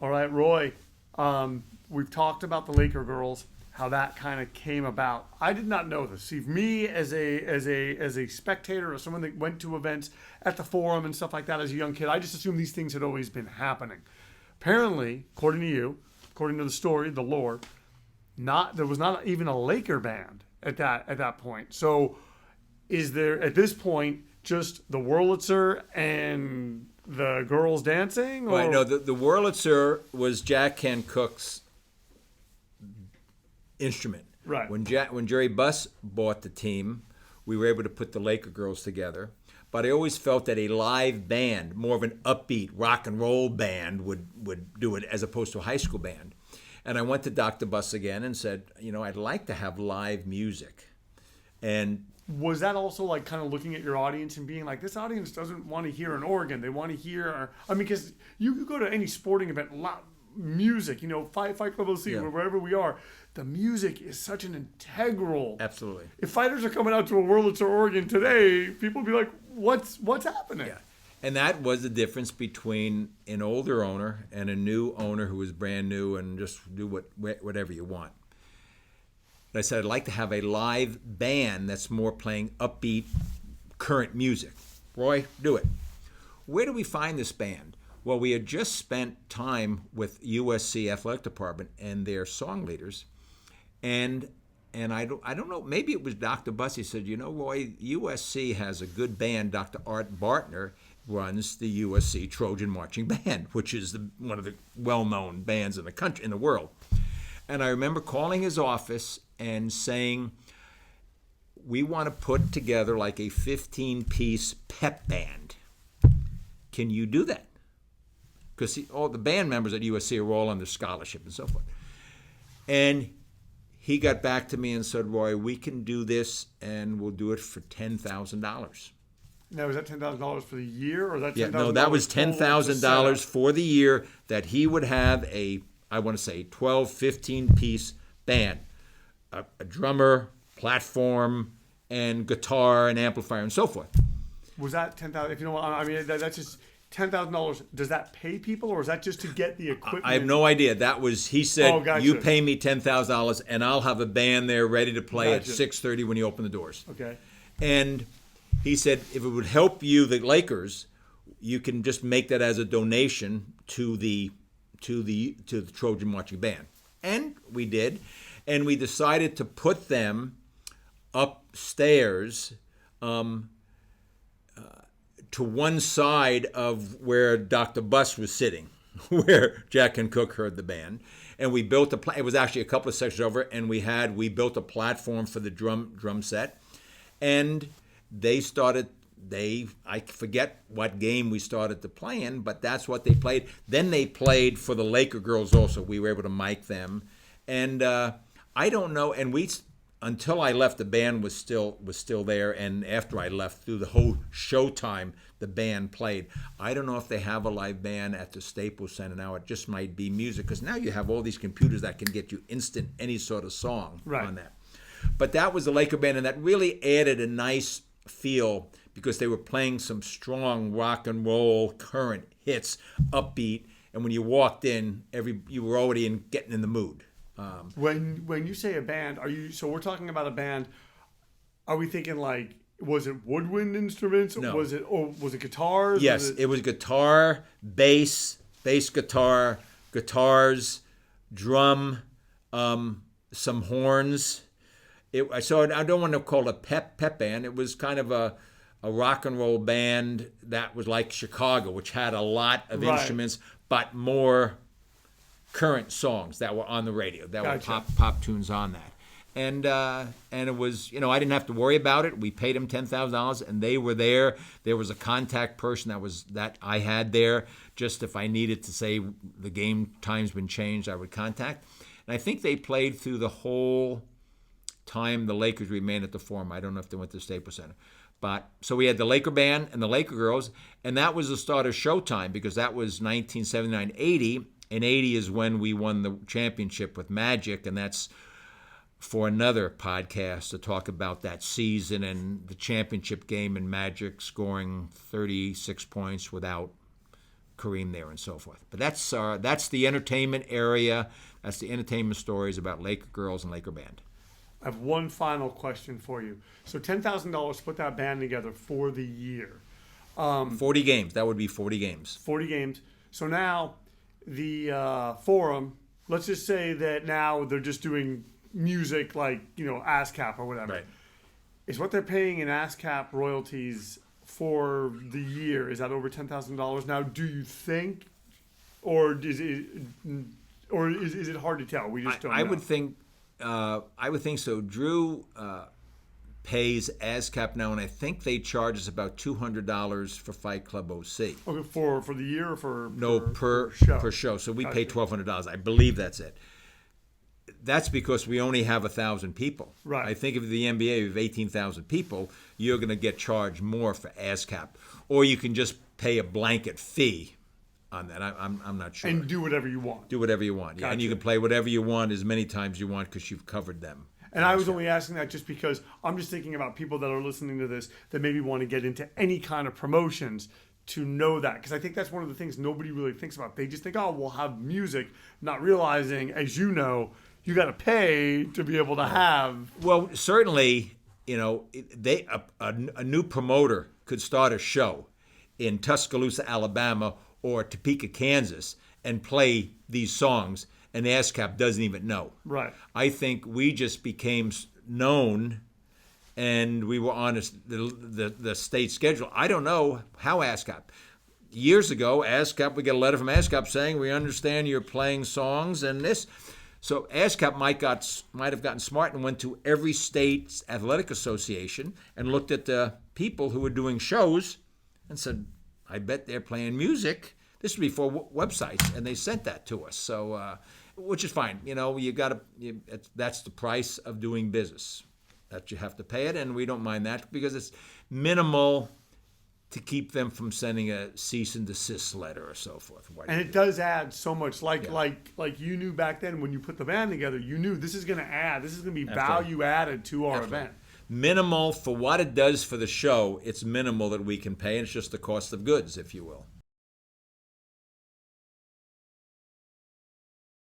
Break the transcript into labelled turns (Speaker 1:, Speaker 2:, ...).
Speaker 1: All right, Roy. We've talked about the Laker girls, how that kind of came about. I did not know this. See, me as a spectator or someone that went to events at the Forum and stuff like that as a young kid, I just assumed these things had always been happening. Apparently, according to you, according to the story, the lore, there was not even a Laker band at that point. So, is there at this point just the Wurlitzer and the girls dancing? Or?
Speaker 2: Right. No, the Wurlitzer was Jack Ken Cook's instrument.
Speaker 1: Right.
Speaker 2: When Jerry Buss bought the team, we were able to put the Laker girls together. But I always felt that a live band, more of an upbeat rock and roll band, would do it as opposed to a high school band. And I went to Dr. Buss again and said, I'd like to have live music. And
Speaker 1: was that also like kind of looking at your audience and being like, this audience doesn't want to hear an organ. They want to hear, because you go to any sporting event, music, Fight Club OC,
Speaker 2: Yeah.
Speaker 1: wherever we are, the music is such an integral.
Speaker 2: Absolutely.
Speaker 1: If fighters are coming out to a Wurlitzer organ today, people will be like, what's happening?
Speaker 2: Yeah. And that was the difference between an older owner and a new owner who was brand new and just do whatever you want. But I said, I'd like to have a live band that's more playing upbeat, current music. Roy, do it. Where do we find this band? Well, we had just spent time with USC Athletic Department and their song leaders, and I don't know, maybe it was Dr. Buss. He said, Roy, USC has a good band. Dr. Art Bartner runs the USC Trojan Marching Band, which is one of the well-known bands in the country, in the world. And I remember calling his office and saying, we want to put together like a 15-piece pep band. Can you do that? Because all the band members at USC are all under scholarship and so forth. And he got back to me and said, Roy, we can do this and we'll do it for $10,000.
Speaker 1: Now, is that $10,000 for the year, or that $10,000?
Speaker 2: Yeah, no, that was $10,000 for the year that he would have a 12, 15-piece band, a drummer, platform, and guitar and amplifier and so forth.
Speaker 1: Was that $10,000? If you know what, that's just $10,000. Does that pay people, or is that just to get the equipment?
Speaker 2: I have no idea. That was, he said,
Speaker 1: gotcha.
Speaker 2: You pay me $10,000 and I'll have a band there ready to play
Speaker 1: Gotcha.
Speaker 2: at 6:30 when you open the doors.
Speaker 1: Okay.
Speaker 2: And he said, if it would help you, the Lakers, you can just make that as a donation to the Trojan Marching Band. And we did. And we decided to put them upstairs to one side of where Dr. Buss was sitting, where Jack and Cook heard the band. And we built it was actually a couple of sections over, and we built a platform for the drum set. And I forget what game we started to play in, but that's what they played. Then they played for the Laker girls also. We were able to mic them. And I don't know, and until I left, the band was still there, and after I left, through the whole showtime, the band played. I don't know if they have a live band at the Staples Center now. It just might be music, because now you have all these computers that can get you instant any sort of song on that. But that was the Laker band, and that really added a nice feel, because they were playing some strong rock and roll current hits, upbeat, and when you walked in, you were already getting in the mood.
Speaker 1: When you say a band, so we're talking about a band, are we thinking like, was it woodwind instruments?
Speaker 2: No.
Speaker 1: Was it guitars?
Speaker 2: Yes, it was guitar, bass guitar, guitars, drum, some horns. So I don't want to call it a pep band. It was kind of a rock and roll band that was like Chicago, which had a lot of instruments, but more current songs that were on the radio, that were pop tunes on that. And it was, I didn't have to worry about it. We paid them $10,000, and they were there. There was a contact person that I had there, just if I needed to say the game time's been changed, I would contact. And I think they played through the whole time the Lakers remained at the Forum. I don't know if they went to the Staples Center. But so we had the Laker band and the Laker girls, and that was the start of Showtime, because that was 1979-80, and 80 is when we won the championship with Magic, and that's for another podcast to talk about that season and the championship game, and Magic scoring 36 points without Kareem there and so forth. But that's the entertainment area. That's the entertainment stories about Laker girls and Laker band.
Speaker 1: I have one final question for you. So $10,000 to put that band together for the year.
Speaker 2: 40 games. That would be 40 games.
Speaker 1: 40 games. So now the forum, let's just say that now they're just doing music like, ASCAP or whatever.
Speaker 2: Right.
Speaker 1: Is what they're paying in ASCAP royalties for the year, is that over $10,000 now? Do you think, or is it hard to tell? We just don't know.
Speaker 2: I would think so. Drew pays ASCAP now, and I think they charge us about $200 for Fight Club OC.
Speaker 1: Okay, for the year or
Speaker 2: per show. So we pay $1,200. I believe that's it. That's because we only have 1,000 people.
Speaker 1: Right.
Speaker 2: I think if the NBA of 18,000 people, you're going to get charged more for ASCAP, or you can just pay a blanket fee on that. I'm not sure.
Speaker 1: And do whatever you want.
Speaker 2: Do whatever you want.
Speaker 1: Gotcha.
Speaker 2: Yeah, and you can play whatever you want as many times you want because you've covered them.
Speaker 1: And I was only asking that just because I'm just thinking about people that are listening to this that maybe want to get into any kind of promotions to know that. Because I think that's one of the things nobody really thinks about. They just think, oh, we'll have music, not realizing, as you know, you got to pay to be able to have.
Speaker 2: Well, certainly, a new promoter could start a show in Tuscaloosa, Alabama, or Topeka, Kansas, and play these songs, and the ASCAP doesn't even know.
Speaker 1: Right.
Speaker 2: I think we just became known, and we were on the state schedule. I don't know how ASCAP. Years ago, ASCAP, we get a letter from ASCAP saying, we understand you're playing songs and this. So ASCAP might have gotten smart and went to every state's athletic association and looked at the people who were doing shows and said, I bet they're playing music. This was before websites, and they sent that to us. So, which is fine. That's the price of doing business. That you have to pay it, and we don't mind that because it's minimal to keep them from sending a cease and desist letter or so forth.
Speaker 1: And it does add so much. Like you knew back then when you put the band together, you knew this is going to be value added to our event.
Speaker 2: Minimal for what it does for the show. It's minimal that we can pay, and it's just the cost of goods, if you will.